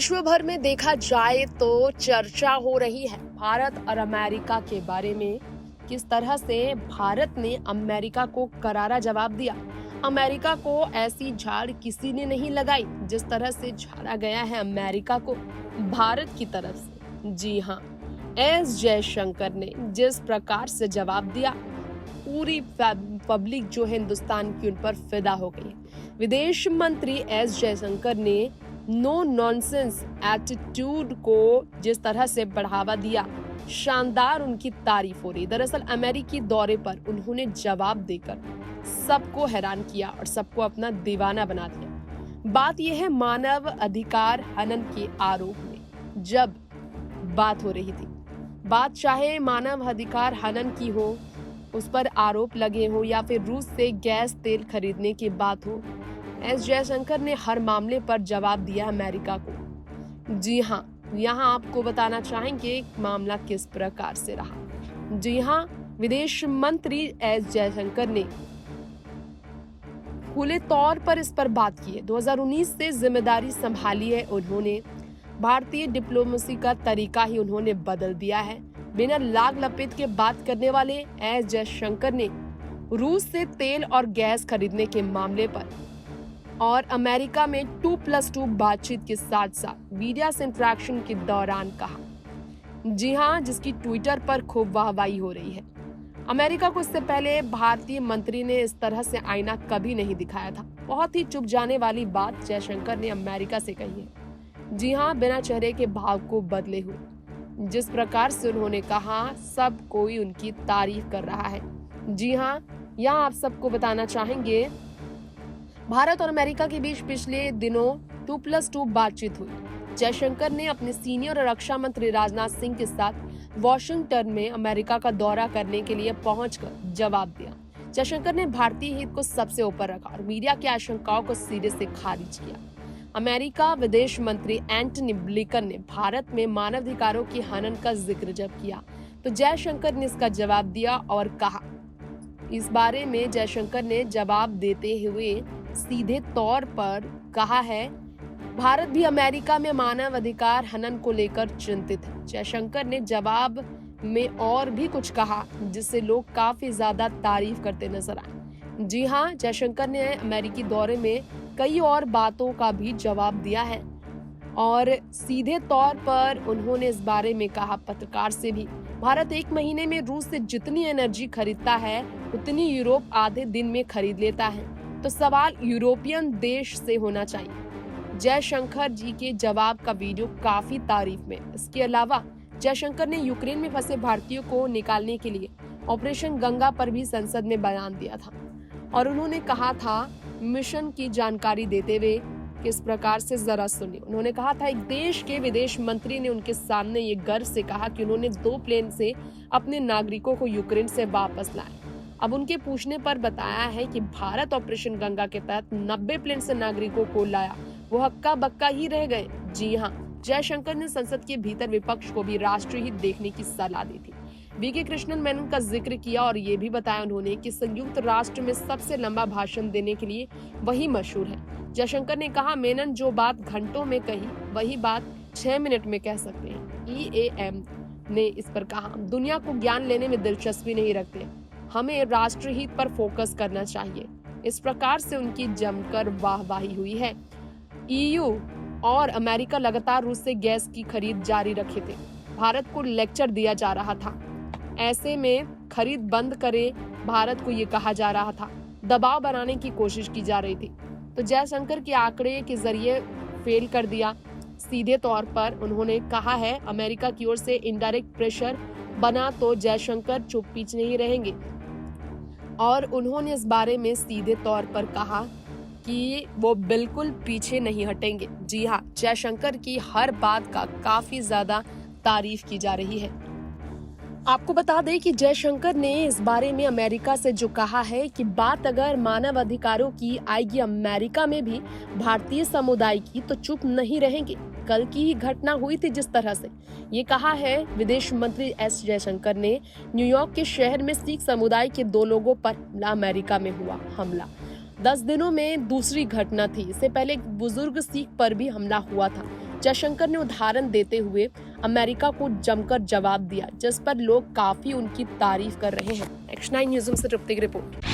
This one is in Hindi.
विश्व भर में देखा जाए तो चर्चा हो रही है भारत और अमेरिका के बारे में। किस तरह से भारत ने अमेरिका को करारा जवाब दिया। अमेरिका को ऐसी झाड़ किसी ने नहीं लगाई जिस तरह से झाड़ा गया है अमेरिका को भारत की तरफ से। जी हाँ, एस जयशंकर ने जिस प्रकार से जवाब दिया, पूरी पब्लिक जो है हिंदुस्तान की उन पर फिदा हो गई है। विदेश मंत्री एस जयशंकर ने नो नॉनसेंस एटीट्यूड को जिस तरह से बढ़ावा दिया, शानदार उनकी तारीफ हो रही। दरअसल अमेरिकी दौरे पर उन्होंने जवाब देकर सबको हैरान किया और सबको अपना दीवाना बना दिया। बात यह है मानव अधिकार हनन के आरोप में जब बात हो रही थी, बात चाहे मानव अधिकार हनन की हो, उस पर आरोप लगे हो या फिर रूस से गैस तेल खरीदने की बात हो, एस जयशंकर ने हर मामले पर जवाब दिया अमेरिका को। जी हाँ, यहाँ आपको बताना चाहेंगे मामला किस प्रकार से रहा। जी हाँ, विदेश मंत्री एस जयशंकर ने खुले तौर पर इस पर बात की है। 2019 से जिम्मेदारी संभाली है उन्होंने। भारतीय डिप्लोमेसी का तरीका ही उन्होंने बदल दिया है। बिना लाग लपेट के बात करने वाले एस जयशंकर ने रूस से तेल और गैस खरीदने के मामले पर और अमेरिका में 2+2 बातचीत के साथ साथ मीडिया से इंटरेक्शन के दौरान कहा। जी हाँ, जिसकी ट्विटर पर खूब वाहवाही हो रही है। अमेरिका को इससे पहले भारतीय मंत्री ने इस तरह से आईना कभी नहीं दिखाया था। बहुत ही चुप जाने वाली बात जयशंकर ने अमेरिका से कही है। जी हाँ, बिना चेहरे के भाव को बदले हुए जिस प्रकार से उन्होंने कहा, सब कोई उनकी तारीफ कर रहा है। जी हाँ, यहाँ आप सबको बताना चाहेंगे, भारत और अमेरिका के बीच पिछले दिनों 2+2 बातचीत हुई। जयशंकर ने अपने सीनियर रक्षा मंत्री राजनाथ सिंह के साथ वॉशिंगटन में अमेरिका का दौरा करने के लिए पहुंचकर जवाब दिया। जयशंकर ने भारतीय हित को सबसे ऊपर रखा और मीडिया की आशंकाओं को सिरे से खारिज किया। अमेरिका विदेश मंत्री एंटनी ब्लिंकन ने भारत में मानवाधिकारों की हनन का जिक्र जब किया तो जयशंकर ने इसका जवाब दिया और कहा। इस बारे में जयशंकर ने जवाब देते हुए सीधे तौर पर कहा है, भारत भी अमेरिका में मानव अधिकार हनन को लेकर चिंतित है। जयशंकर ने जवाब में और भी कुछ कहा जिससे लोग काफी ज्यादा तारीफ करते नजर आए। जी हाँ, जयशंकर ने अमेरिकी दौरे में कई और बातों का भी जवाब दिया है और सीधे तौर पर उन्होंने इस बारे में कहा पत्रकार से भी, भारत 1 महीने में रूस से जितनी एनर्जी खरीदता है उतनी यूरोप आधे दिन में खरीद लेता है, तो सवाल यूरोपियन देश से होना चाहिए। जयशंकर जी के जवाब का वीडियो काफी तारीफ में। इसके अलावा जयशंकर ने यूक्रेन में फंसे भारतीयों को निकालने के लिए ऑपरेशन गंगा पर भी संसद में बयान दिया था और उन्होंने कहा था, मिशन की जानकारी देते हुए किस प्रकार से जरा सुनिए। उन्होंने कहा था, एक देश के विदेश मंत्री ने उनके सामने ये गर्व से कहा कि उन्होंने 2 प्लेन से अपने नागरिकों को यूक्रेन से वापस लाए। अब उनके पूछने पर बताया है कि भारत ऑपरेशन गंगा के तहत 90 प्लेन से नागरिकों को लाया, वो हक्का बक्का ही रह गए। जी हाँ, जयशंकर ने संसद के भीतर विपक्ष को भी राष्ट्रीय हित देखने की सलाह दी थी। वीके कृष्णन मेनन का जिक्र किया और ये भी बताया उन्होंने कि संयुक्त राष्ट्र में सबसे लंबा भाषण देने के लिए वही मशहूर है। जयशंकर ने कहा, मेनन जो बात घंटों में कही वही बात 6 मिनट में कह सकते हैं। EAM ने इस पर कहा, हम दुनिया को ज्ञान लेने में दिलचस्पी नहीं रखते, हमें राष्ट्रीय हित पर फोकस करना चाहिए। इस प्रकार से उनकी जमकर वाहवाही हुई है। EU और अमेरिका लगातार रूस से गैस की खरीद जारी रखे थे। भारत को लेक्चर दिया जा रहा था, ऐसे में खरीद बंद करे, भारत को ये कहा जा रहा था, दबाव बनाने की कोशिश की जा रही थी। तो जयशंकर के आंकड़े के जरिए फेल कर दिया। सीधे तौर पर उन्होंने कहा है, अमेरिका की ओर से इनडायरेक्ट प्रेशर बना तो जयशंकर चुप पीछे नहीं रहेंगे और उन्होंने इस बारे में सीधे तौर पर कहा कि वो बिल्कुल पीछे नहीं हटेंगे। जी हाँ, जयशंकर की हर बात का काफी ज्यादा तारीफ की जा रही है। आपको बता दें कि जयशंकर ने इस बारे में अमेरिका से जो कहा है कि बात अगर मानव अधिकारों की आएगी अमेरिका में भी भारतीय समुदाय की, तो चुप नहीं रहेंगे। कल की ही घटना हुई थी जिस तरह से ये कहा है विदेश मंत्री एस जयशंकर ने, न्यूयॉर्क के शहर में सिख समुदाय के 2 लोगों पर अमेरिका में हुआ हमला। 10 दिनों में दूसरी घटना थी। इससे पहले एक बुजुर्ग सिख पर भी हमला हुआ था। जयशंकर ने उदाहरण देते हुए अमेरिका को जमकर जवाब दिया, जिस पर लोग काफी उनकी तारीफ कर रहे हैं। X9 न्यूज़ से तृप्ति की रिपोर्ट।